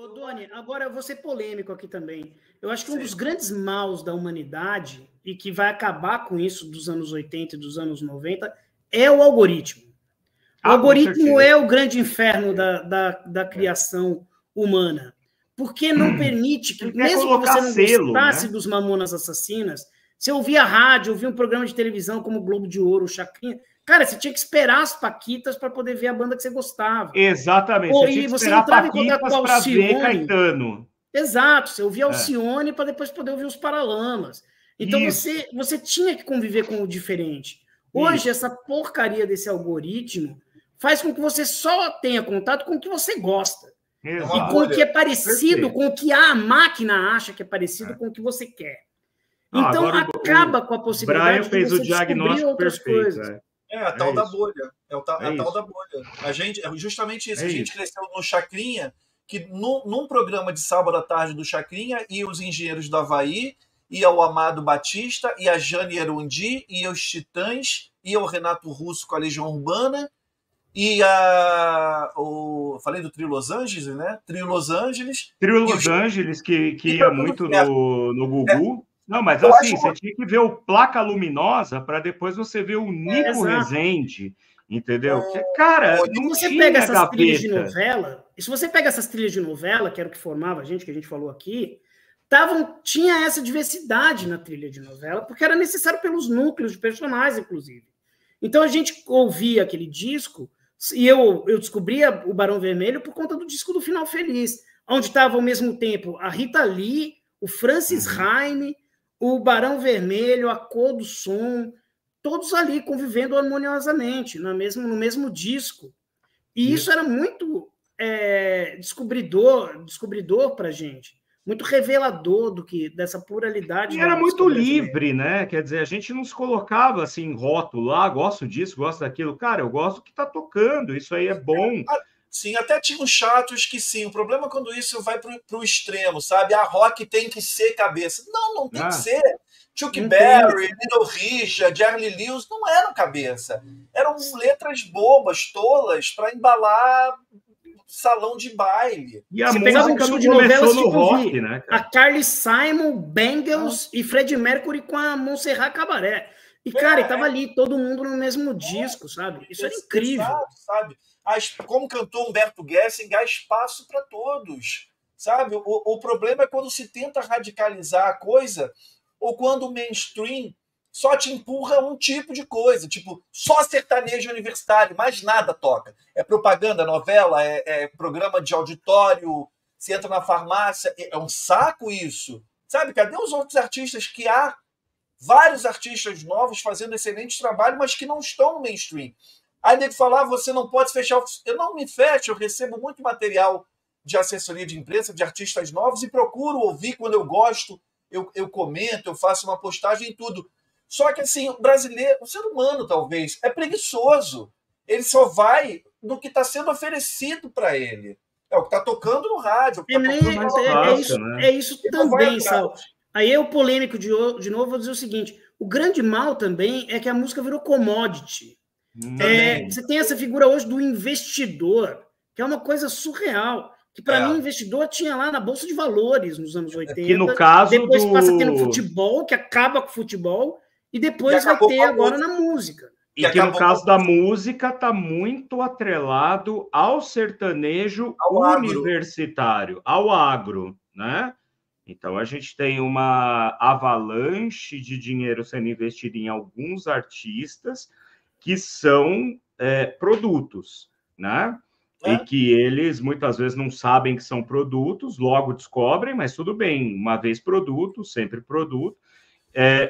Ô, Doni, agora eu vou ser polêmico aqui também. Eu acho que um dos grandes maus da humanidade, e que vai acabar com isso dos anos 80 e dos anos 90, é o algoritmo. O algoritmo é o grande inferno da criação humana. Porque não permite que, mesmo que você não gostasse dos Mamonas Assassinas, você ouvia rádio, ouvia um programa de televisão como o Globo de Ouro, o Chacrinha, cara, você tinha que esperar as Paquitas para poder ver a banda que você gostava. Exatamente. Ou, e você entrava em contato com o Alcione. Caetano. Exato, você ouvia Alcione para depois poder ouvir os Paralamas. Então você tinha que conviver com o diferente. Hoje, essa porcaria desse algoritmo faz com que você só tenha contato com o que você gosta. Exato. E com o que é parecido, com o que a máquina acha que é parecido com o que você quer. Então, acaba com a possibilidade de você descobrir outras coisas. A tal da bolha. É a tal da bolha. Justamente isso. A gente cresceu no Chacrinha, que num programa de sábado à tarde do Chacrinha, ia os Engenheiros do Havaí, ia o Amado Batista, ia a Jane Erundi, ia os Titãs, ia o Renato Russo com a Legião Urbana, falei do Trio Los Angeles, né? Trio Los Angeles. Trio Los Angeles, que ia muito no Gugu. Não, mas assim, você tinha que ver o Placa Luminosa para depois você ver o Nico Rezende, entendeu? Porque, cara, não você tinha pega essas gaveta. Trilhas de novela, e se você pega essas trilhas de novela, que era o que formava a gente, que a gente falou aqui, tinha essa diversidade na trilha de novela, porque era necessário pelos núcleos de personagens, inclusive. Então a gente ouvia aquele disco, e eu descobria o Barão Vermelho por conta do disco do Final Feliz, onde estava ao mesmo tempo a Rita Lee, o Francis Raime, o Barão Vermelho, a Cor do Som, todos ali convivendo harmoniosamente no mesmo disco. E isso era muito descobridor para a gente, muito revelador dessa pluralidade. E era muito livre, né? Quer dizer, a gente não se colocava assim em rótulo, gosto disso, gosto daquilo. Cara, eu gosto do que está tocando, isso aí é bom. Sim, até tinha uns chatos que sim. O problema é quando isso vai para o extremo, sabe? A rock tem que ser cabeça. Não tem que ser. Chuck Berry, Little Richard, Jerry Lee Lewis não eram cabeça. Eram letras bobas, tolas, para embalar salão de baile. E a música não começou no rock, né? A Carly Simon, Bangles e Freddie Mercury com a Montserrat Cabaré. E, cara, estava ali todo mundo no mesmo disco, sabe? Isso era incrível. Exato, sabe? Como cantou Humberto Gessinger, há espaço para todos, sabe? O problema é quando se tenta radicalizar a coisa ou quando o mainstream só te empurra um tipo de coisa, tipo, só sertanejo universitário, mais nada toca. É propaganda, novela, é programa de auditório, você entra na farmácia, é um saco isso. Sabe, cadê os outros artistas que há vários artistas novos fazendo excelente trabalho, mas que não estão no mainstream? Aí nego falar, você não pode fechar. Eu não me fecho, eu recebo muito material de assessoria de imprensa, de artistas novos, e procuro ouvir quando eu gosto, eu comento, eu faço uma postagem e tudo. Só que assim, o brasileiro, o ser humano talvez, é preguiçoso. Ele só vai no que está sendo oferecido para ele. É o que está tocando no rádio. É isso também, Sal. Aí o polêmico de novo, vou dizer o seguinte: o grande mal também é que a música virou commodity. Você tem essa figura hoje do investidor, que é uma coisa surreal. Que para mim, investidor tinha lá na Bolsa de Valores nos anos 80. Que no caso depois passa a ter no futebol, que acaba com o futebol, e depois vai ter agora na música. E que no caso da música está muito atrelado ao sertanejo universitário, ao agro, né? Então a gente tem uma avalanche de dinheiro sendo investido em alguns artistas que são produtos, né? E que eles muitas vezes não sabem que são produtos, logo descobrem, mas tudo bem, uma vez produto, sempre produto.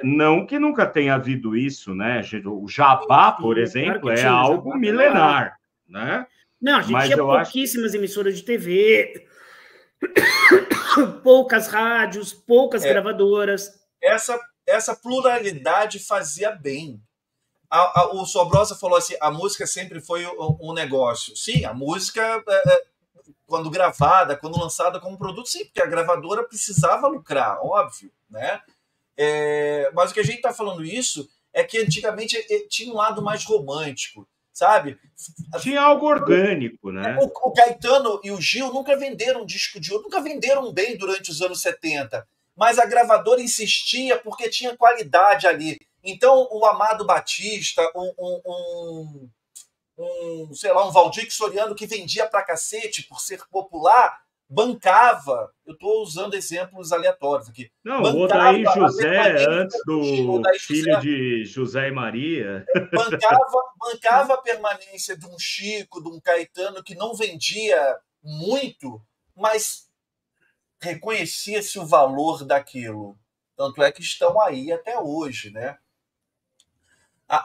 Não que nunca tenha havido isso, né? O jabá, por exemplo, é algo milenar, né? Não, a gente tinha pouquíssimas emissoras de TV, poucas rádios, poucas gravadoras. Essa pluralidade fazia bem. O Sobrosa falou assim, a música sempre foi um negócio. Sim, a música, quando gravada, quando lançada como produto, sim, porque a gravadora precisava lucrar, óbvio, né? Mas o que a gente está falando isso é que antigamente tinha um lado mais romântico. sabe? Tinha algo orgânico, né? O Caetano e o Gil nunca venderam disco de ouro, nunca venderam bem durante os anos 70, mas a gravadora insistia porque tinha qualidade ali. Então, o Amado Batista, sei lá, um Valdir Soriano que vendia pra cacete por ser popular, bancava. Eu estou usando exemplos aleatórios aqui. Não, o Odair José, antes do filho de José e Maria. Bancava a permanência de um Chico, de um Caetano que não vendia muito, mas reconhecia-se o valor daquilo. Tanto é que estão aí até hoje, né?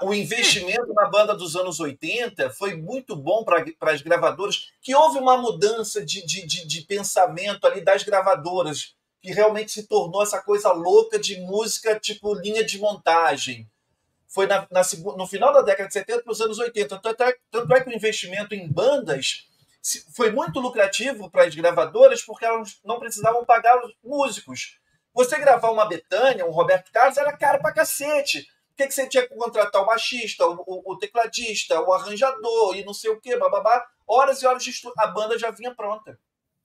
O investimento na banda dos anos 80 foi muito bom para as gravadoras, que houve uma mudança de pensamento ali das gravadoras, que realmente se tornou essa coisa louca de música tipo linha de montagem. Foi no final da década de 70 para os anos 80. Tanto é que o investimento em bandas foi muito lucrativo para as gravadoras, porque elas não precisavam pagar os músicos. Você gravar uma Bethânia, um Roberto Carlos, era caro pra cacete. O que você tinha que contratar? O baixista, o tecladista, o arranjador e não sei o quê, bababá. Horas e horas de estudo. A banda já vinha pronta.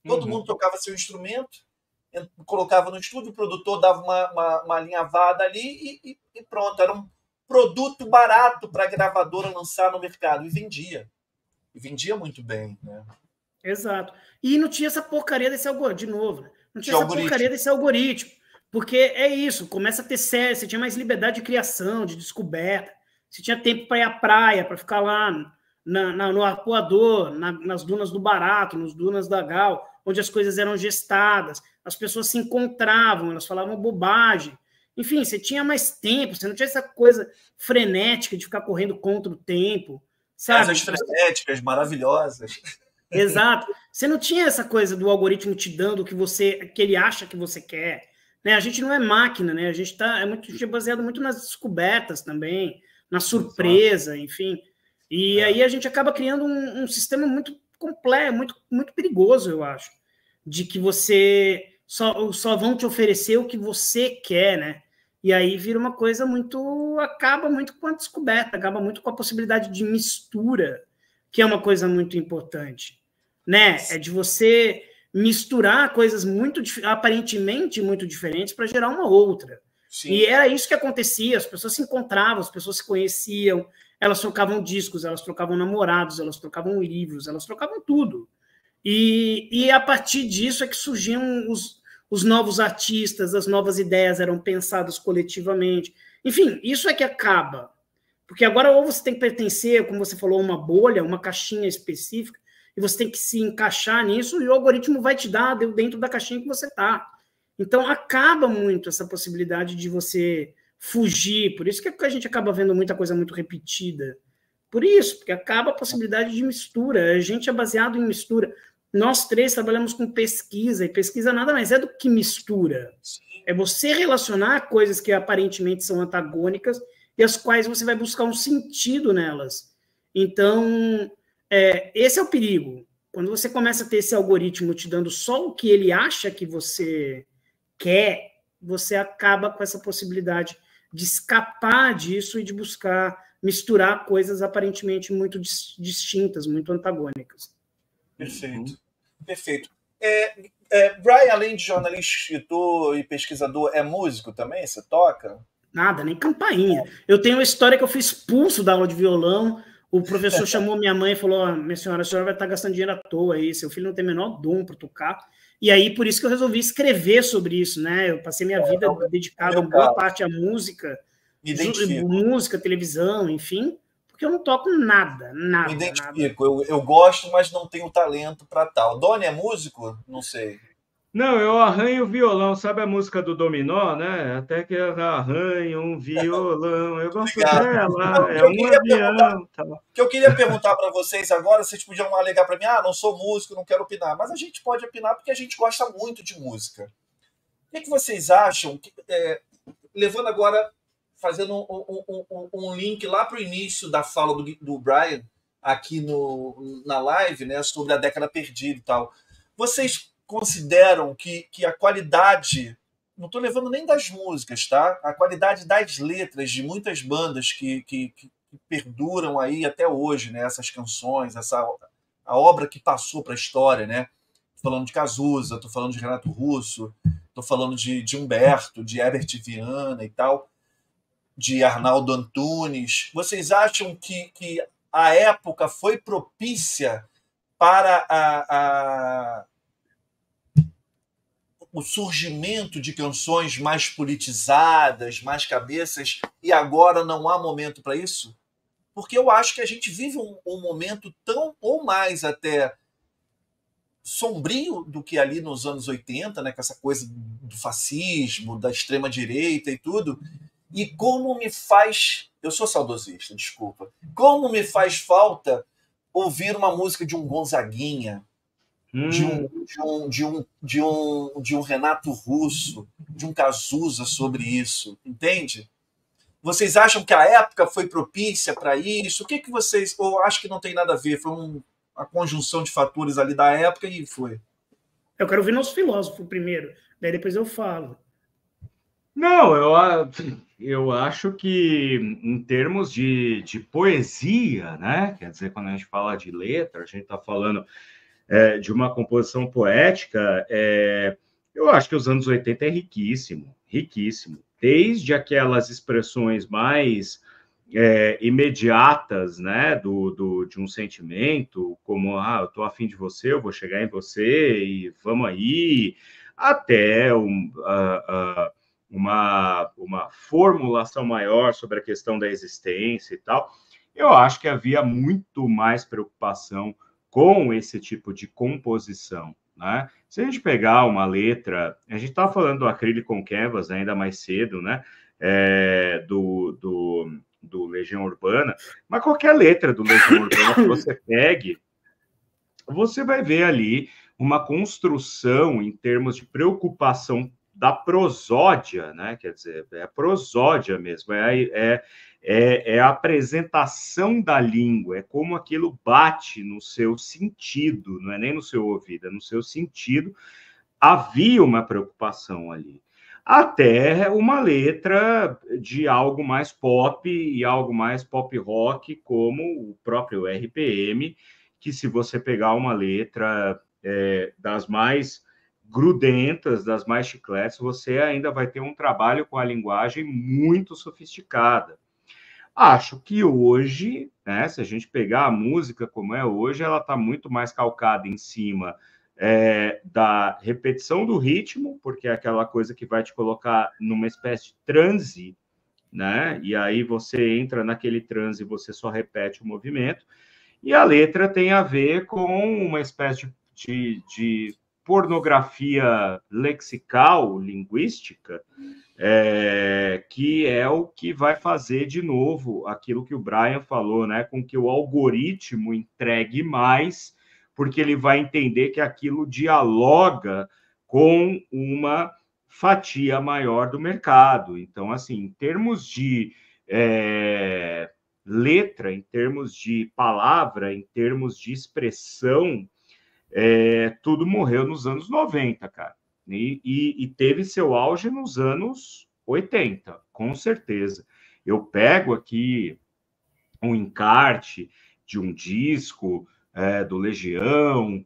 Todo mundo tocava seu instrumento, colocava no estúdio, o produtor dava uma alinhavada ali e pronto. Era um produto barato para a gravadora lançar no mercado. E vendia. E vendia muito bem, né? Exato. E não tinha essa porcaria desse algoritmo, de novo, né? Não tinha essa porcaria desse algoritmo. Porque é isso, começa a ter série, você tinha mais liberdade de criação, de descoberta, você tinha tempo para ir à praia, para ficar lá no arpoador, nas dunas do Barato, nas dunas da Gal, onde as coisas eram gestadas, as pessoas se encontravam, elas falavam bobagem. Enfim, você tinha mais tempo, você não tinha essa coisa frenética de ficar correndo contra o tempo, sabe? As frenéticas, maravilhosas. Exato. Você não tinha essa coisa do algoritmo te dando o que ele acha que você quer. Né? A gente não é máquina, né? A gente é baseado muito nas descobertas também, na surpresa, enfim. E aí a gente acaba criando um sistema muito complexo, muito perigoso, eu acho, de que você só vão te oferecer o que você quer, né? E aí vira uma coisa acaba muito com a descoberta, acaba muito com a possibilidade de mistura, que é uma coisa muito importante, né? É de você misturar coisas aparentemente muito diferentes para gerar uma outra. Sim. E era isso que acontecia, as pessoas se encontravam, as pessoas se conheciam, elas trocavam discos, elas trocavam namorados, elas trocavam livros, elas trocavam tudo. E a partir disso é que surgiam os novos artistas, as novas ideias eram pensadas coletivamente. Enfim, isso é que acaba. Porque agora ou você tem que pertencer, como você falou, a uma bolha, uma caixinha específica, e você tem que se encaixar nisso, e o algoritmo vai te dar dentro da caixinha que você está. Então, acaba muito essa possibilidade de você fugir. Por isso que a gente acaba vendo muita coisa muito repetida. Por isso, porque acaba a possibilidade de mistura. A gente é baseado em mistura. Nós três trabalhamos com pesquisa, e pesquisa nada mais é do que mistura. É você relacionar coisas que aparentemente são antagônicas e as quais você vai buscar um sentido nelas. Então, esse é o perigo. Quando você começa a ter esse algoritmo te dando só o que ele acha que você quer, você acaba com essa possibilidade de escapar disso e de buscar misturar coisas aparentemente muito distintas, muito antagônicas. Perfeito. Perfeito. Brian, além de jornalista, escritor e pesquisador, é músico também? Você toca? Nada, nem campainha. Eu tenho uma história que eu fui expulso da aula de violão. O professor chamou minha mãe e falou: minha senhora, a senhora vai estar gastando dinheiro à toa aí, seu filho não tem o menor dom para tocar. E aí, por isso que eu resolvi escrever sobre isso, né? Eu passei minha vida dedicada em boa parte à música, música, televisão, enfim, porque eu não toco nada. Me identifico. Eu gosto, mas não tenho talento para tal. Doni é músico? Não sei. Não, eu arranho o violão, sabe a música do Dominó, né? Até que eu arranho um violão, eu gosto dela, é um avião. O que eu queria perguntar para vocês agora, vocês podiam alegar para mim, não sou músico, não quero opinar, mas a gente pode opinar porque a gente gosta muito de música. O que vocês acham, levando agora, fazendo um link lá para o início da fala do Brian, aqui na live, né, sobre a década perdida e tal, vocês consideram que a qualidade, não estou levando nem das músicas, tá? A qualidade das letras de muitas bandas que perduram aí até hoje, né? Essas canções, a obra que passou para a história, né? Tô falando de Cazuza, tô falando de Renato Russo, tô falando de Humberto, de Herbert Viana e tal, de Arnaldo Antunes. Vocês acham que a época foi propícia para o surgimento de canções mais politizadas, mais cabeças, e agora não há momento para isso? Porque eu acho que a gente vive um momento tão, ou mais até, sombrio do que ali nos anos 80, né, com essa coisa do fascismo, da extrema-direita e tudo. E como me faz... Eu sou saudosista, desculpa. Como me faz falta ouvir uma música de um Gonzaguinha, de um Renato Russo, de um Cazuza sobre isso, entende? Vocês acham que a época foi propícia para isso? O que vocês... Ou acho que não tem nada a ver, foi a conjunção de fatores ali da época e foi? Eu quero ouvir nosso filósofo primeiro, daí depois eu falo. Não, eu acho que em termos de poesia, né? Quer dizer, quando a gente fala de letra, a gente está falando de uma composição poética, eu acho que os anos 80 é riquíssimo, riquíssimo. Desde aquelas expressões mais imediatas, né, de um sentimento, como, eu tô afim de você, eu vou chegar em você e vamos aí, até uma formulação maior sobre a questão da existência e tal. Eu acho que havia muito mais preocupação com esse tipo de composição, né? Se a gente pegar uma letra, a gente estava falando do Acrílico on Canvas, né, ainda mais cedo, né? Do Legião Urbana, mas qualquer letra do Legião Urbana que você pegue, você vai ver ali uma construção em termos de preocupação da prosódia, né? Quer dizer, é a prosódia mesmo, é a apresentação da língua, é como aquilo bate no seu sentido, não é nem no seu ouvido, é no seu sentido. Havia uma preocupação ali. Até uma letra de algo mais pop e algo mais pop rock, como o próprio RPM, que se você pegar uma letra das mais grudentas, das mais chicletes, você ainda vai ter um trabalho com a linguagem muito sofisticada. Acho que hoje, né, se a gente pegar a música como é hoje, ela está muito mais calcada em cima da repetição do ritmo, porque é aquela coisa que vai te colocar numa espécie de transe, né? E aí você entra naquele transe e você só repete o movimento. E a letra tem a ver com uma espécie de pornografia lexical, linguística, que é o que vai fazer de novo aquilo que o Brian falou, né? Com que o algoritmo entregue mais, porque ele vai entender que aquilo dialoga com uma fatia maior do mercado. Então, assim, em termos de letra, em termos de palavra, em termos de expressão, tudo morreu nos anos 90, cara. E teve seu auge nos anos 80, com certeza. Eu pego aqui um encarte de um disco do Legião,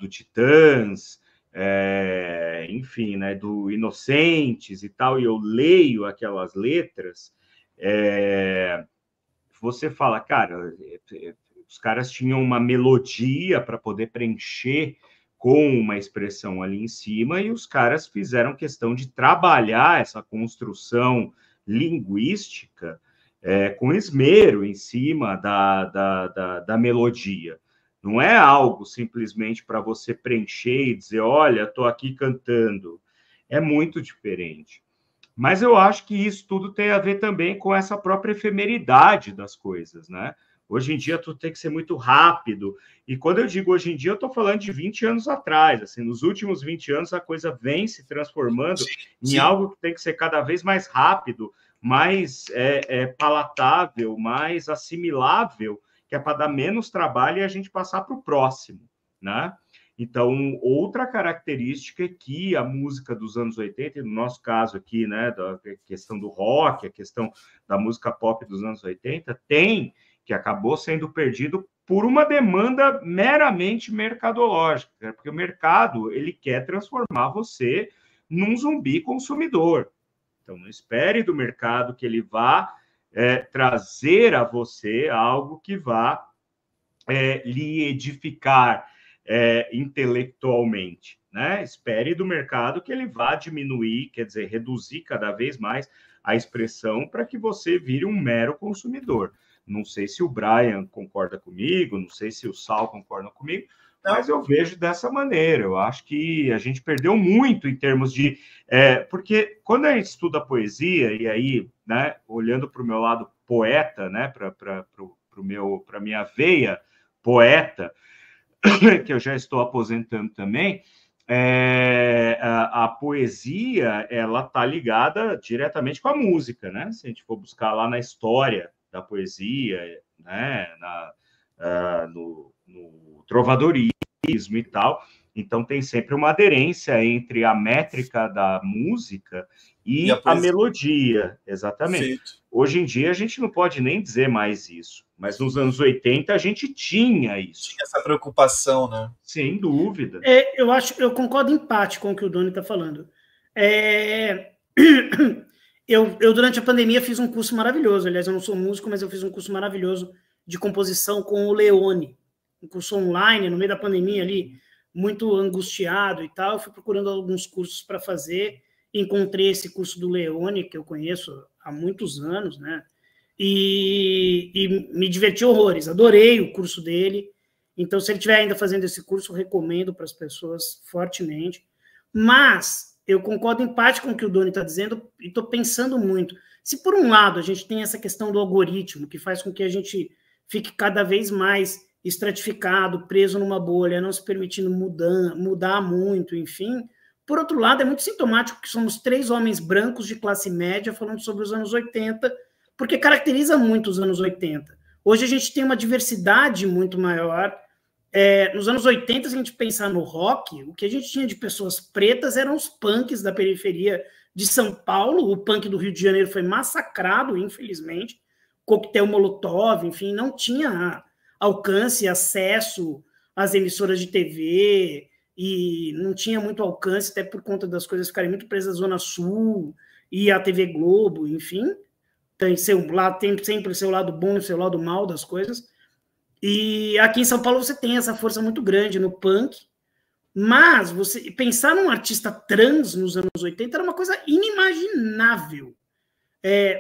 do Titãs, enfim, né, do Inocentes e tal, e eu leio aquelas letras, você fala, cara, os caras tinham uma melodia para poder preencher com uma expressão ali em cima, e os caras fizeram questão de trabalhar essa construção linguística com esmero em cima da melodia. Não é algo simplesmente para você preencher e dizer, olha, estou aqui cantando. É muito diferente. Mas eu acho que isso tudo tem a ver também com essa própria efemeridade das coisas, né? Hoje em dia tudo tem que ser muito rápido. E quando eu digo hoje em dia, eu estou falando de 20 anos atrás. Assim, nos últimos 20 anos, a coisa vem se transformando em algo que tem que ser cada vez mais rápido, mais palatável, mais assimilável, que é para dar menos trabalho e a gente passar para o próximo, né? Então, outra característica é que a música dos anos 80, e no nosso caso aqui, né, da questão do rock, a questão da música pop dos anos 80, que acabou sendo perdido por uma demanda meramente mercadológica, porque o mercado, ele quer transformar você num zumbi consumidor. Então, não espere do mercado que ele vá trazer a você algo que vá lhe edificar intelectualmente, né? Espere do mercado que ele vá diminuir, quer dizer, reduzir cada vez mais a expressão para que você vire um mero consumidor. Não sei se o Brian concorda comigo, não sei se o Sal concorda comigo, mas eu vejo dessa maneira. Eu acho que a gente perdeu muito em termos de... porque quando a gente estuda poesia, e aí, né, olhando para o meu lado poeta, né, para a minha veia poeta, que eu já estou aposentando também, a poesia, ela está ligada diretamente com a música, né? Se a gente for buscar lá na história da poesia, né? No trovadorismo e tal, então tem sempre uma aderência entre a métrica da música e a melodia, exatamente. Feito. Hoje em dia a gente não pode nem dizer mais isso, mas nos anos 80 a gente tinha isso. Tinha essa preocupação, né? Sem dúvida. Eu concordo em parte com o que o Doni está falando. Eu, durante a pandemia, fiz um curso maravilhoso. Aliás, eu não sou músico, mas eu fiz um curso maravilhoso de composição com o Leone. Um curso online, no meio da pandemia ali, muito angustiado e tal. Eu fui procurando alguns cursos para fazer. Encontrei esse curso do Leone, que eu conheço há muitos anos, né? E me diverti horrores. Adorei o curso dele. Então, se ele estiver ainda fazendo esse curso, eu recomendo para as pessoas fortemente. Mas eu concordo em parte com o que o Doni está dizendo e estou pensando muito. Se, por um lado, a gente tem essa questão do algoritmo, que faz com que a gente fique cada vez mais estratificado, preso numa bolha, não se permitindo mudar muito, enfim. Por outro lado, é muito sintomático que somos 3 homens brancos de classe média falando sobre os anos 80, porque caracteriza muito os anos 80. Hoje a gente tem uma diversidade muito maior. Nos anos 80, se a gente pensar no rock, o que a gente tinha de pessoas pretas eram os punks da periferia de São Paulo. O punk do Rio de Janeiro foi massacrado, infelizmente. Coquetel Molotov, enfim, não tinha alcance, acesso às emissoras de TV, e não tinha muito alcance, até por conta das coisas ficarem muito presas à Zona Sul e à TV Globo, enfim. Tem sempre o seu lado bom e o seu lado mal das coisas. E aqui em São Paulo você tem essa força muito grande no punk, mas você pensar num artista trans nos anos 80 era uma coisa inimaginável.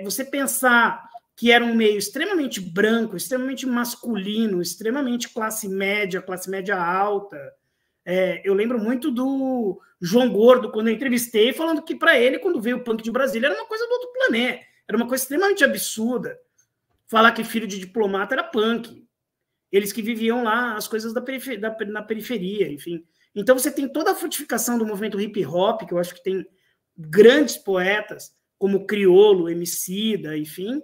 Você pensar que era um meio extremamente branco, extremamente masculino, extremamente classe média alta. Eu lembro muito do João Gordo, quando eu entrevistei, falando que para ele, quando veio o punk de Brasília, era uma coisa do outro planeta, era uma coisa extremamente absurda. Falar que filho de diplomata era punk. Eles que viviam lá as coisas na periferia, enfim. Então você tem toda a frutificação do movimento hip hop, que eu acho que tem grandes poetas, como Criolo, Emicida, enfim.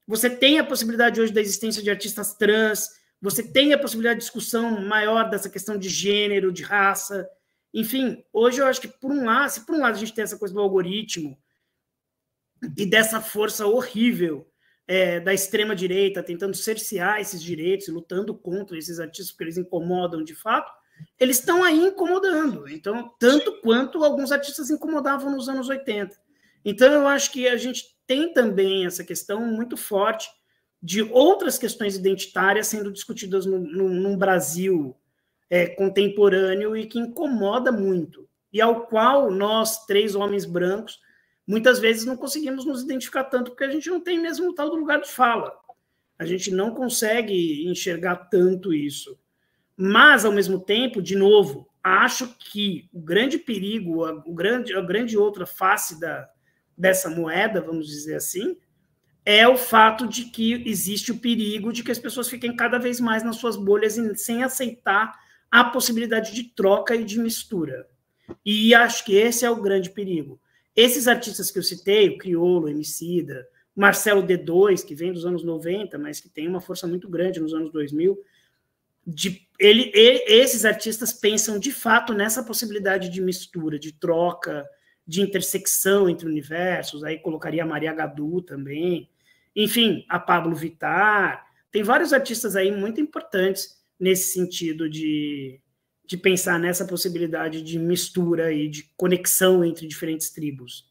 Você tem a possibilidade hoje da existência de artistas trans, você tem a possibilidade de discussão maior dessa questão de gênero, de raça. Enfim, hoje eu acho que, se por um lado a gente tem essa coisa do algoritmo e dessa força horrível da extrema-direita tentando cercear esses direitos e lutando contra esses artistas porque eles incomodam de fato, eles estão aí incomodando. Então, tanto quanto alguns artistas incomodavam nos anos 80. Então, eu acho que a gente tem também essa questão muito forte de outras questões identitárias sendo discutidas num Brasil contemporâneo e que incomoda muito, e ao qual nós, 3 homens brancos, muitas vezes não conseguimos nos identificar tanto, porque a gente não tem mesmo o tal do lugar de fala. A gente não consegue enxergar tanto isso. Mas, ao mesmo tempo, de novo, acho que o grande perigo, a grande outra face dessa moeda, vamos dizer assim, é o fato de que existe o perigo de que as pessoas fiquem cada vez mais nas suas bolhas sem aceitar a possibilidade de troca e de mistura. E acho que esse é o grande perigo. Esses artistas que eu citei, o Criolo, o Emicida, Marcelo D2, que vem dos anos 90, mas que tem uma força muito grande nos anos 2000, esses artistas pensam de fato nessa possibilidade de mistura, de troca, de intersecção entre universos. Aí colocaria a Maria Gadu também, enfim, a Pablo Vittar. Tem vários artistas aí muito importantes nesse sentido de pensar nessa possibilidade de mistura e de conexão entre diferentes tribos.